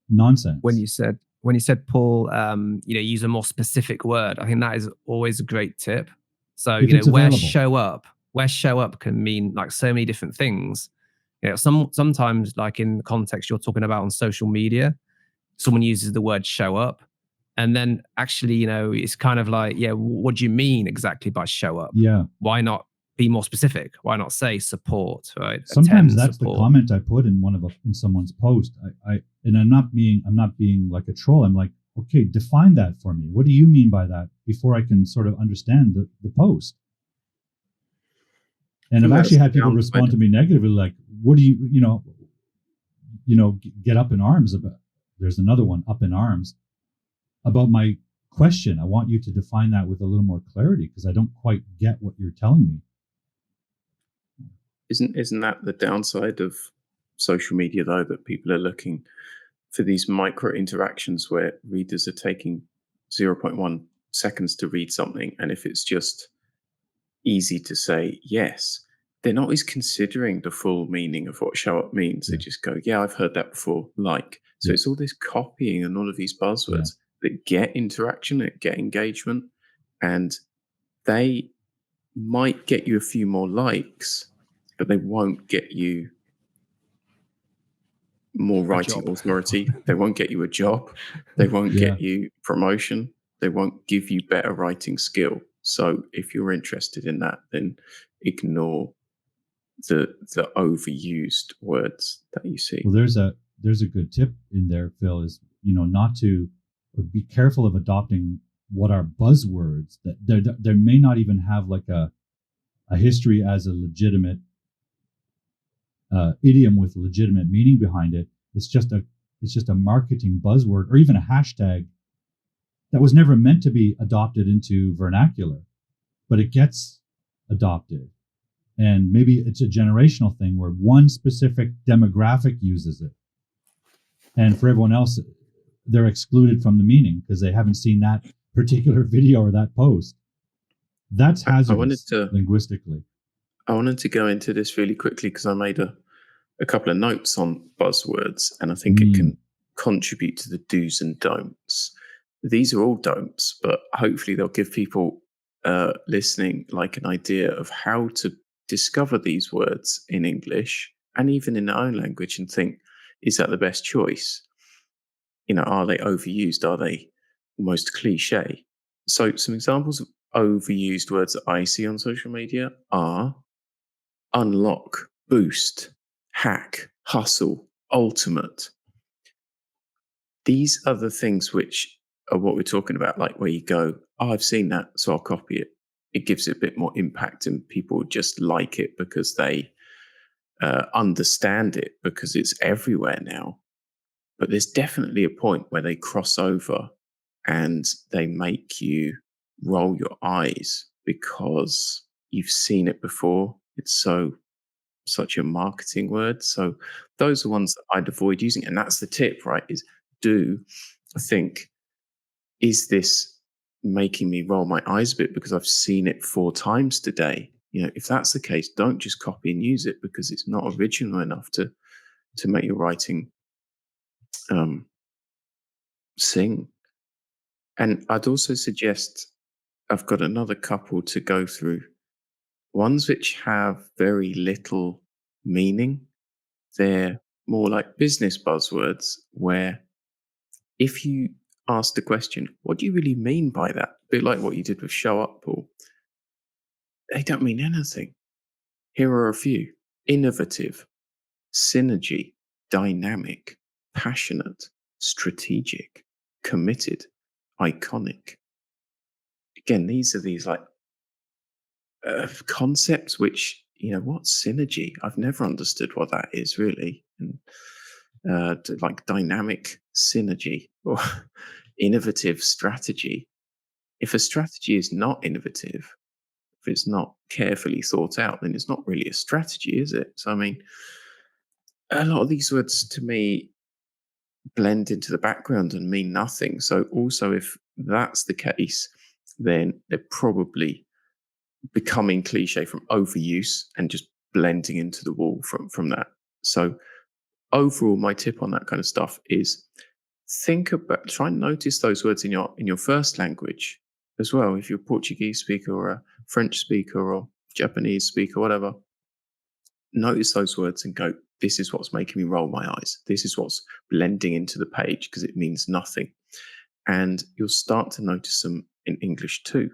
A: nonsense.
C: When you said, Paul, use a more specific word. I think that is always a great tip. So, where show up can mean like so many different things. Sometimes like in the context you're talking about on social media, someone uses the word show up. And then actually, it's kind of like, yeah, what do you mean exactly by show up?
A: Yeah.
C: Why not be more specific? Why not say support, right?
A: Sometimes
C: Attend
A: that's
C: support.
A: the comment I put in in someone's post. And I'm not being like a troll. I'm like, okay, define that for me. What do you mean by that before I can sort of understand the post? And I've actually had people respond to me negatively, like, what do get up in arms about? There's another one, up in arms, about my question. I want you to define that with a little more clarity because I don't quite get what you're telling me.
B: Isn't that the downside of social media, though, that people are looking for these micro interactions where readers are taking 0.1 seconds to read something, and if it's just easy to say yes, they're not always considering the full meaning of what show up means. They just go, yeah, I've heard that before, like. So it's all this copying and all of these buzzwords that get interaction, that get engagement, and they might get you a few more likes, but they won't get you more writing authority. They won't get you a job. They won't get you promotion. They won't give you better writing skill. So if you're interested in that, then ignore the overused words that you see.
A: Well, there's a good tip in there, Phil, is not to, or be careful of adopting what are buzzwords that there may not even have like a history as a legitimate idiom with legitimate meaning behind it. It's just a marketing buzzword or even a hashtag that was never meant to be adopted into vernacular, but it gets adopted. And maybe it's a generational thing where one specific demographic uses it. And for everyone else, they're excluded from the meaning because they haven't seen that particular video or that post. That's hazardous linguistically.
B: I wanted to go into this really quickly because I made a couple of notes on buzzwords, and I think it can contribute to the do's and don'ts. These are all don'ts, but hopefully they'll give people listening like an idea of how to discover these words in English and even in their own language and think, is that the best choice? Are they overused? Are they almost cliche? So some examples of overused words that I see on social media are unlock, boost, hack, hustle, ultimate. These are the things which are what we're talking about, like where you go, oh, I've seen that, so I'll copy it. It gives it a bit more impact and people just like it because they understand it because it's everywhere now. But there's definitely a point where they cross over and they make you roll your eyes because you've seen it before. It's such a marketing word. So those are ones that I'd avoid using. And that's the tip, right? Is think, is this making me roll my eyes a bit because I've seen it 4 times today? If that's the case, don't just copy and use it because it's not original enough to make your writing sing. And I'd also suggest, I've got another couple to go through, ones which have very little meaning. They're more like business buzzwords where if you ask the question, what do you really mean by that? A bit like what you did with show up, Paul. They don't mean anything. Here are a few: innovative, synergy, dynamic, passionate, strategic, committed, iconic. Again, these are these like concepts which, what's synergy? I've never understood what that is really. And like dynamic synergy or innovative strategy. If a strategy is not innovative, if it's not carefully thought out, then it's not really a strategy, is it? So, I mean, a lot of these words to me blend into the background and mean nothing. So also, if that's the case, then they're probably becoming cliche from overuse and just blending into the wall from that. So overall, my tip on that kind of stuff is try and notice those words in your first language as well. If you're a Portuguese speaker or a French speaker or Japanese speaker, whatever, notice those words and go, this is what's making me roll my eyes. This is what's blending into the page because it means nothing. And you'll start to notice them in English too.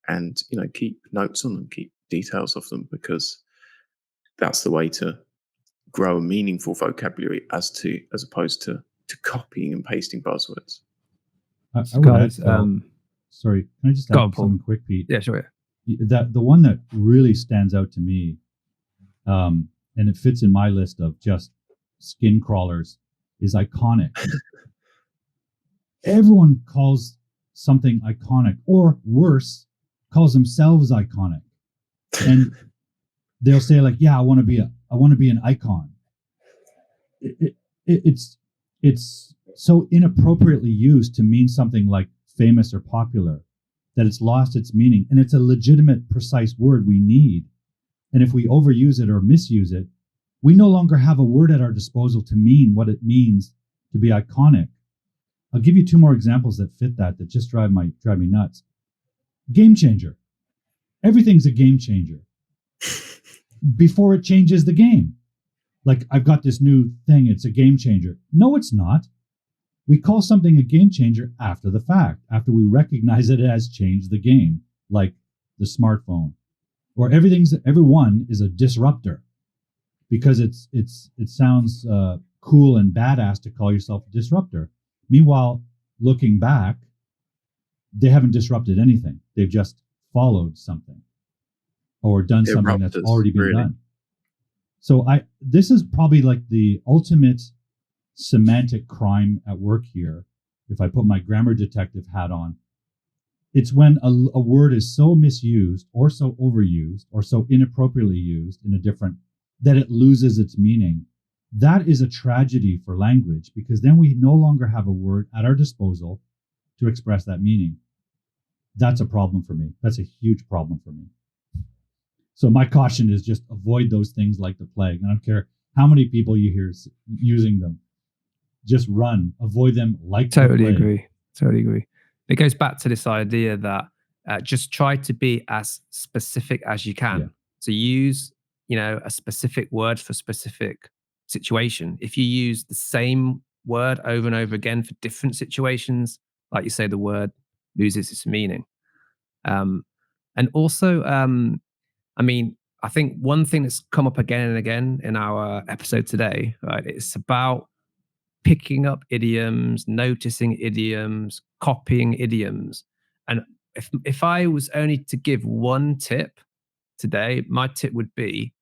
B: And, keep notes on them, keep details of them, because that's the way to grow a meaningful vocabulary as opposed to copying and pasting buzzwords.
A: I would
C: Guys,
A: add, sorry, can I just
C: go
A: add
C: on, Paul.
A: something quick, Pete?
C: Yeah, sure.
A: That the one that really stands out to me, and it fits in my list of just skin crawlers, is iconic. Everyone calls something iconic, or worse, calls themselves iconic, and they'll say like, "Yeah, I want to be an icon." It's so inappropriately used to mean something like famous or popular that it's lost its meaning, and it's a legitimate, precise word we need. And if we overuse it or misuse it, we no longer have a word at our disposal to mean what it means to be iconic. I'll give you two more examples that fit that just drive me nuts. Game changer. Everything's a game changer before it changes the game. Like, I've got this new thing, it's a game changer. No, it's not. We call something a game changer after the fact, after we recognize it has changed the game, like the smartphone. Or everyone is a disruptor, because it sounds cool and badass to call yourself a disruptor. Meanwhile, looking back, they haven't disrupted anything. They've just followed something or done something that's already been done. So this is probably like the ultimate semantic crime at work here. If I put my grammar detective hat on, it's when a word is so misused or so overused or so inappropriately used that it loses its meaning. That is a tragedy for language, because then we no longer have a word at our disposal to express that meaning. That's a problem for me. That's a huge problem for me. So my caution is just avoid those things like the plague. I don't care how many people you hear using them. Just run. Avoid them like the plague.
C: Totally agree. It goes back to this idea that just try to be as specific as you can.
A: Yeah.
C: So use, a specific word for specific situation. If you use the same word over and over again for different situations, like you say, the word loses its meaning. And also, I think one thing that's come up again and again in our episode today, right, it's about picking up idioms, noticing idioms, copying idioms. And if I was only to give one tip today, my tip would be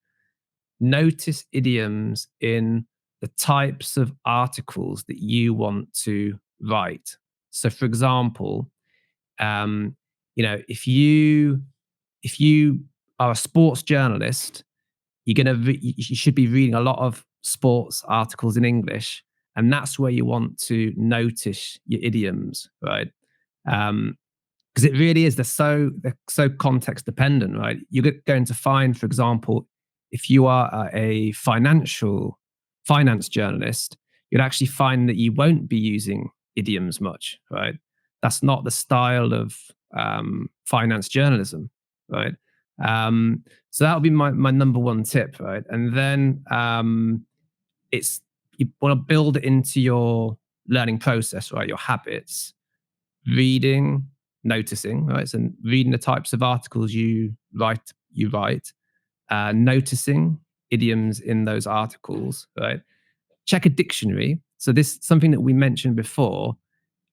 C: notice idioms in the types of articles that you want to write. So, for example, if you are a sports journalist, you should be reading a lot of sports articles in English, and that's where you want to notice your idioms, right? Because it really is, they're so context dependent, right? You're going to find, for example, if you are a finance journalist, you'll actually find that you won't be using idioms much, right? That's not the style of finance journalism, right? So that would be my number one tip, right? And then you want to build it into your learning process, right? Your habits, reading, noticing, right? So reading the types of articles you write, noticing idioms in those articles, right? Check a dictionary. So this, something that we mentioned before,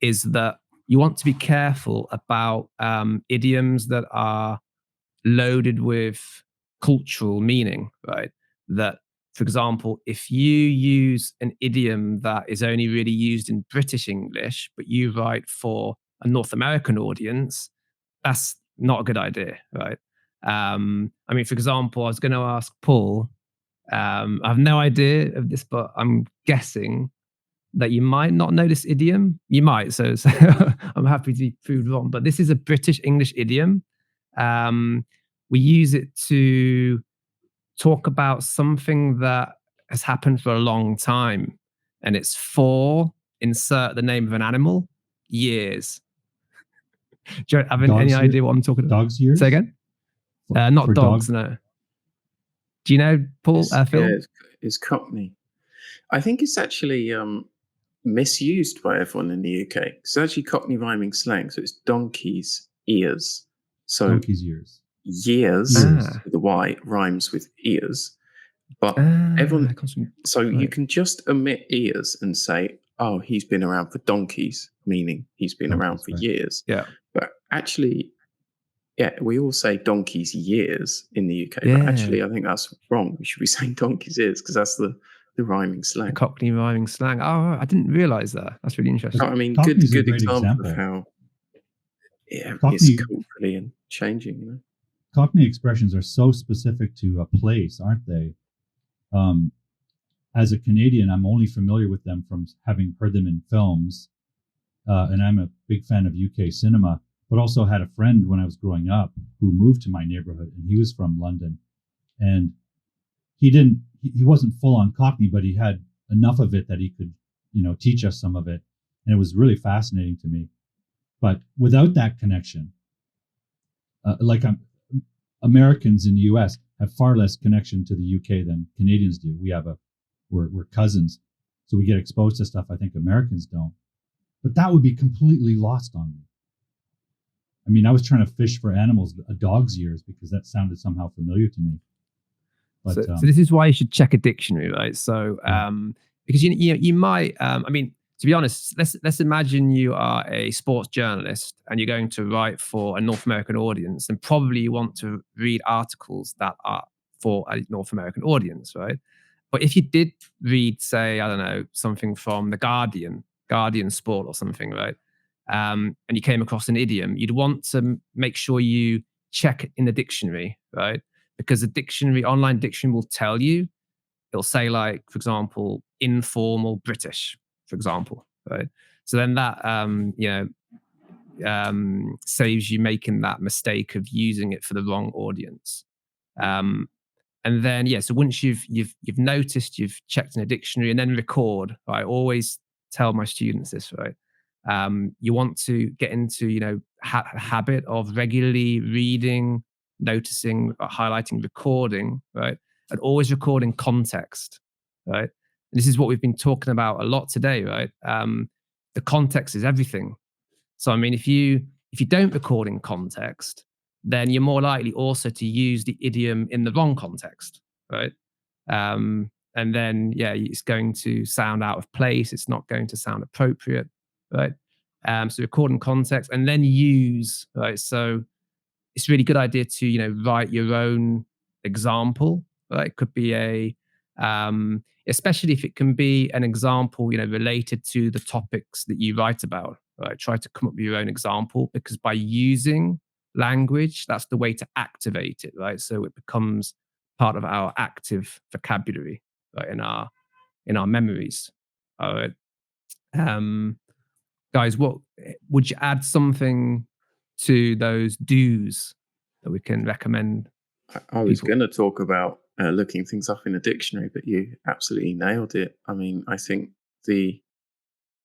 C: is that you want to be careful about idioms that are loaded with cultural meaning, right? That, for example, if you use an idiom that is only really used in British English, but you write for a North American audience, that's not a good idea, right? For example, I was going to ask Paul, I have no idea of this, but I'm guessing that you might not know this idiom. You might, so I'm happy to be proved wrong. But this is a British English idiom. We use it to talk about something that has happened for a long time, and it's for insert the name of an animal, years. Do you have any idea what I'm talking about?
A: Dog's years?
C: Say again? Not dogs, no. Do you know, Paul? Phil?
B: Yeah, it's Cockney. I think it's actually misused by everyone in the UK. It's actually Cockney rhyming slang, so it's donkey's ears. So
A: donkey's ears.
B: years
A: Ears.
B: with a Y rhymes with ears, but everyone.
C: Constant,
B: So you
C: right.
B: can just omit ears and say, "Oh, he's been around for donkeys," meaning he's been around
A: Donkeys,
B: for
A: right?
B: years.
C: Yeah.
B: But actually, yeah, we all say donkeys years in the UK, but
C: Yeah.
B: actually, I think that's wrong. We should be saying donkeys ears because that's the rhyming
C: The
B: slang.
C: Cockney rhyming slang. Oh, right, I didn't realize that. That's really
A: But
B: I
C: interesting.
B: mean,
A: Cockney is a
B: good
A: great
B: example of
A: example.
B: how it's
A: Cockney
B: culturally and changing.
A: Cockney expressions are so specific to a place, aren't they? Um, as a Canadian, I'm only familiar with them from having heard them in films, and I'm a big fan of UK cinema. But also had a friend when I was growing up who moved to my neighborhood, and he was from London, and he wasn't full on Cockney, but he had enough of it that he could, teach us some of it, and it was really fascinating to me. But without that connection, like Americans in the U.S. have far less connection to the U.K. than Canadians do. We're cousins, so we get exposed to stuff I think Americans don't. But that would be completely lost on me. I mean, I was trying to fish for animals, a dog's ears, because that sounded somehow familiar to me. But
C: So this is why you should check a dictionary, right? So
A: Yeah.
C: because you might, I mean, to be honest, let's imagine you are a sports journalist and you're going to write for a North American audience, and probably you want to read articles that are for a North American audience, right? But if you did read, say, I don't know, something from the Guardian Sport or something, right? And you came across an idiom, you'd want to make sure you check it in the dictionary, right? Because online dictionary will tell you, it'll say, like, for example, informal British, for example, right? So then that, saves you making that mistake of using it for the wrong audience. Um, and then, yeah, so once you've noticed, you've checked in a dictionary, and then record. I always tell my students this, right? You want to get into, habit of regularly reading, noticing, highlighting, recording, right? And always record in context, right? And this is what we've been talking about a lot today, right? The context is everything. So I mean, if you don't record in context, then you're more likely also to use the idiom in the wrong context, right? And then, yeah, it's going to sound out of place. It's not going to sound appropriate, right? So record in context and then use, right? So it's a really good idea to, write your own example, right? It could be especially if it can be an example, related to the topics that you write about, right? Try to come up with your own example, because by using language, that's the way to activate it, right? So it becomes part of our active vocabulary, right? In our memories. All right. Um, Guys, what would you add something to those do's that we can recommend
B: I was
C: people?
B: going to talk about looking things up in a dictionary, but you absolutely nailed it. I mean, I think the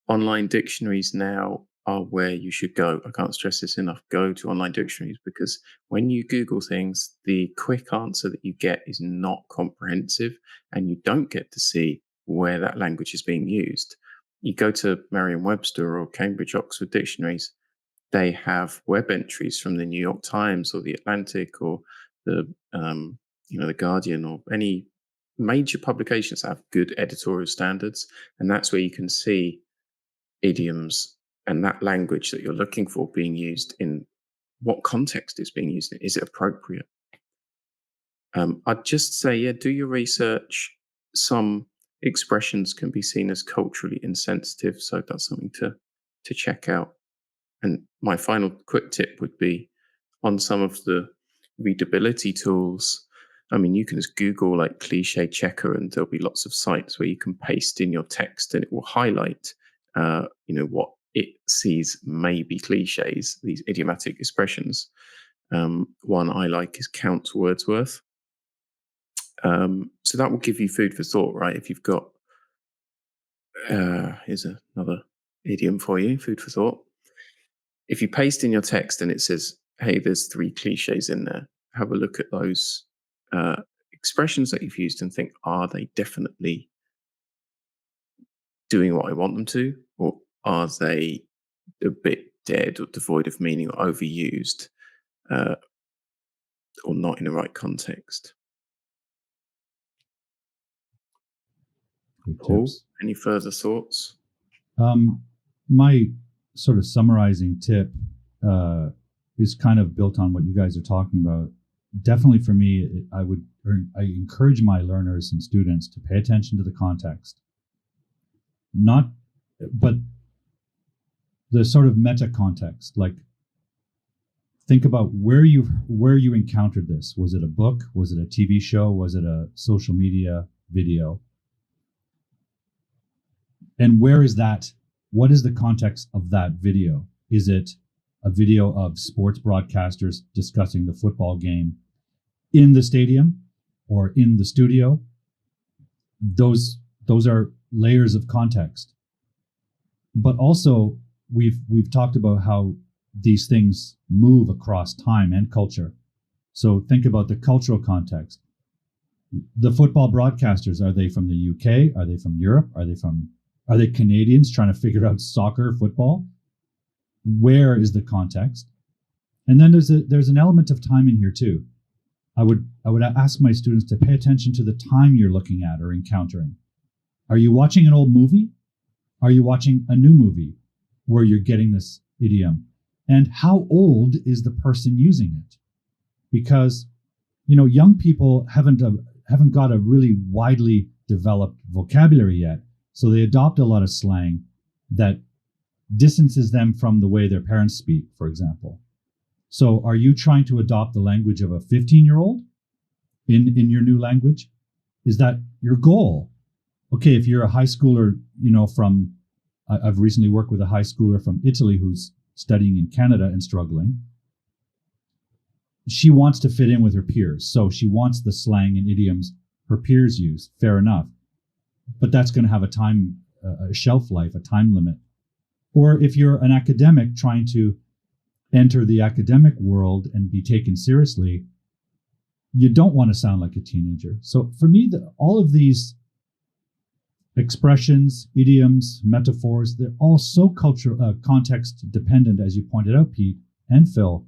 B: online dictionaries now are where you should go. I can't stress this enough. Go to online dictionaries, because when you Google things, the quick answer that you get is not comprehensive, and you don't get to see where that language is being used. You go to Merriam-Webster or Cambridge Oxford dictionaries, they have web entries from the New York Times or the Atlantic or the the Guardian, or any major publications that have good editorial standards, and that's where you can see idioms and that language that you're looking for being used in what context it's being used in. Is it appropriate? I'd just say, yeah, do your research. Some expressions can be seen as culturally insensitive, so that's something to check out. And my final quick tip would be on some of the readability tools. I mean, you can just Google like cliche checker, and there'll be lots of sites where you can paste in your text, and it will highlight, what it sees may be cliches, these idiomatic expressions. One I like is Count Wordsworth. So that will give you food for thought, right? If you've got, here's another idiom for you, food for thought. If you paste in your text and it says, hey, there's 3 cliches in there, have a look at those expressions that you've used and think, are they definitely doing what I want them to? Or are they a bit dead or devoid of meaning or overused? or not in the right context.
A: Good
B: Paul,
A: tips.
B: any further thoughts?
A: My sort of summarizing tip is kind of built on what you guys are talking about. Definitely for me, I encourage my learners and students to pay attention to the context, but the sort of meta context. Like, think about where you encountered this. Was it a book? Was it a TV show? Was it a social media video? And where is that? What is the context of that video? Is it a video of sports broadcasters discussing the football game in the stadium or in the studio? Those are layers of context. But also, we've talked about how these things move across time and culture. So think about the cultural context. The football broadcasters, are they from the UK? Are they from Europe? Are they Canadians trying to figure out soccer, football? Where is the context? And then there's an element of time in here too. I would ask my students to pay attention to the time you're looking at or encountering. Are you watching an old movie? Are you watching a new movie where you're getting this idiom? And how old is the person using it? Because, young people haven't got a really widely developed vocabulary yet. So they adopt a lot of slang that distances them from the way their parents speak, for example. So are you trying to adopt the language of a 15-year-old in your new language? Is that your goal? Okay, if you're a high schooler, I've recently worked with a high schooler from Italy who's studying in Canada and struggling. She wants to fit in with her peers. So she wants the slang and idioms her peers use. Fair enough. But that's going to have a shelf life, a time limit. Or if you're an academic trying to enter the academic world and be taken seriously, you don't want to sound like a teenager. So for me, all of these expressions, idioms, metaphors, they're all so context dependent, as you pointed out, Pete and Phil.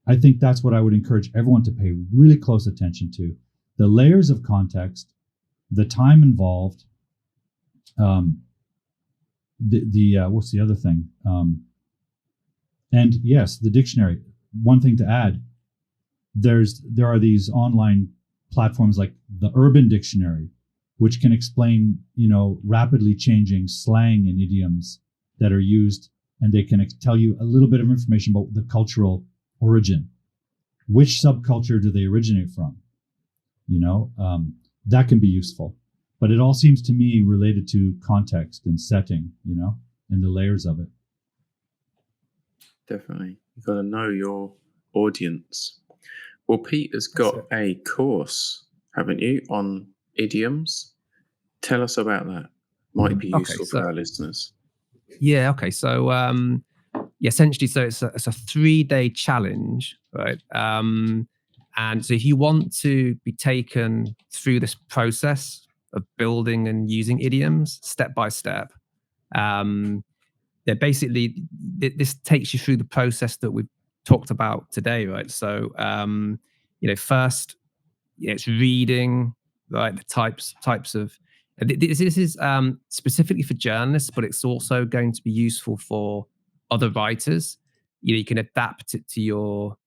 A: I think that's what I would encourage everyone to pay really close attention to. The layers of context, the time involved, what's the other thing? And yes, the dictionary. One thing to add, there are these online platforms like the Urban Dictionary, which can explain, rapidly changing slang and idioms that are used, and they can tell you a little bit of information about the cultural origin. Which subculture do they originate from? That can be useful. But it all seems to me related to context and setting, and the layers of it.
B: Definitely. You've got to know your audience. Well, Pete has got a course, haven't you, on idioms? Tell us about that. Might be useful for our listeners.
C: Yeah. Okay. So, essentially, it's a 3-day challenge, right? And so if you want to be taken through this process of building and using idioms step by step, basically this takes you through the process that we've talked about today, right? So, first, it's reading, right? The types of this is specifically for journalists, but it's also going to be useful for other writers. You can adapt it to your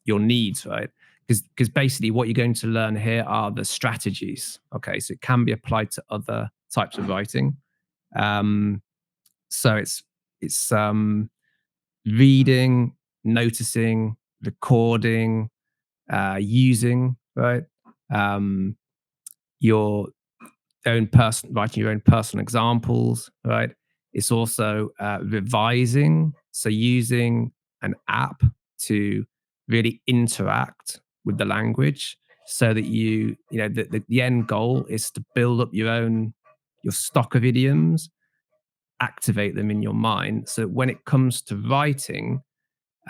C: needs, right? Because basically what you're going to learn here are the strategies. Okay, so it can be applied to other types of writing. So it's reading, noticing, recording, using, right? Your writing your own personal examples, right? It's also revising, so using an app to really interact with the language, so that the end goal is to build up your stock of idioms, activate them in your mind, so when it comes to writing,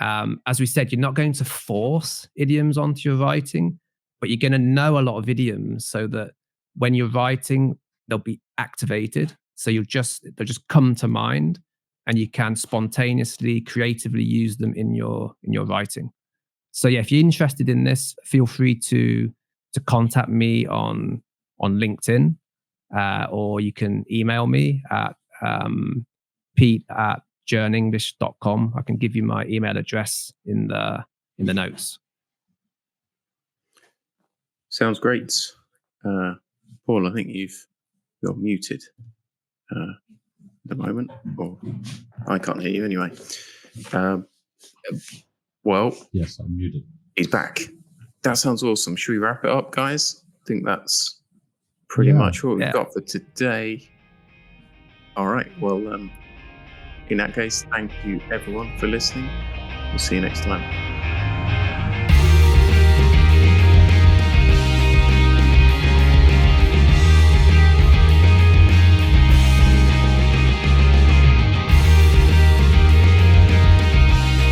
C: as we said, you're not going to force idioms onto your writing, but you're going to know a lot of idioms so that when you're writing, they'll be activated. So they'll just come to mind, and you can spontaneously, creatively use them in your writing. So yeah, if you're interested in this, feel free to contact me on LinkedIn, or you can email me at pete@journenglish.com. I can give you my email address in the notes.
B: Sounds great. Paul, I think you're muted at the moment, or I can't hear you anyway. Well,
A: Yes, I'm muted.
B: He's back. That sounds awesome. Should we wrap it up, guys? I think that's pretty much what we've got for today. All right. Well, in that case, thank you everyone for listening. We'll see you next time.